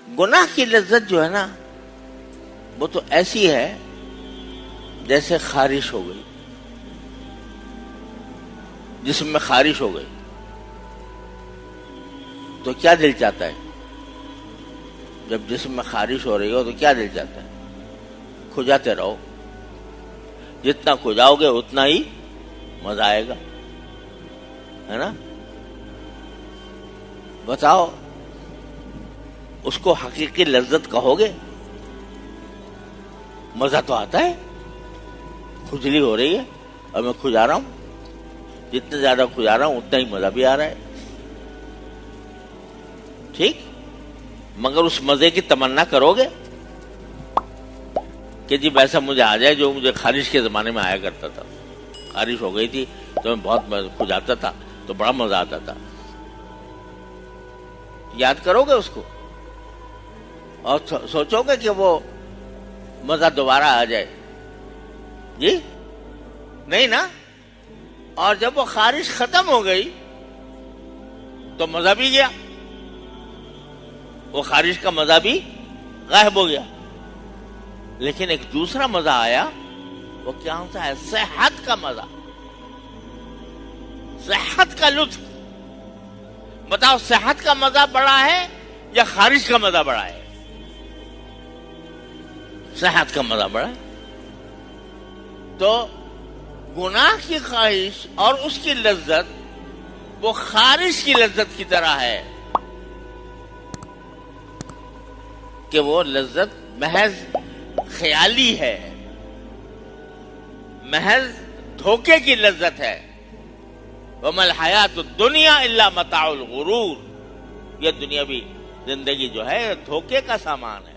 گناہ کی لذت جو ہے نا وہ تو ایسی ہے جیسے خارش ہو گئی، جسم میں خارش ہو گئی تو کیا دل چاہتا ہے؟ جب جسم میں خارش ہو رہی ہو تو کیا دل چاہتا ہے؟ کھجاتے رہو، جتنا کھجاؤ گے اتنا ہی مزہ آئے گا، ہے نا؟ بتاؤ اس کو حقیقی لذت کہو گے؟ مزہ تو آتا ہے، کھجلی ہو رہی ہے اور میں کھجا رہا ہوں، جتنا زیادہ کھجا رہا ہوں اتنا ہی مزہ بھی آ رہا ہے، ٹھیک؟ مگر اس مزے کی تمنا کرو گے کہ جی ویسا مجھے آ جائے جو مجھے خارش کے زمانے میں آیا کرتا تھا، خارش ہو گئی تھی تو میں بہت کھجاتا تھا تو بڑا مزہ آتا تھا، یاد کرو گے اس کو اور سوچو گے کہ وہ مزہ دوبارہ آ جائے؟ جی نہیں نا؟ اور جب وہ خارش ختم ہو گئی تو مزہ بھی گیا، وہ خارش کا مزہ بھی غائب ہو گیا، لیکن ایک دوسرا مزہ آیا، وہ کیا ہوتا ہے؟ صحت کا مزہ، صحت کا لطف۔ بتاؤ صحت کا مزہ بڑا ہے یا خارش کا مزہ بڑا ہے؟ صحت کا مزہ بڑا ہے۔ تو گناہ کی خواہش اور اس کی لذت وہ خارش کی لذت کی طرح ہے کہ وہ لذت محض خیالی ہے، محض دھوکے کی لذت ہے۔ وَمَا الْحَيَاةُ الدُّنْيَا إِلَّا مَتَاعُ الْغُرُورِ، یہ دنیاوی زندگی جو ہے دھوکے کا سامان ہے۔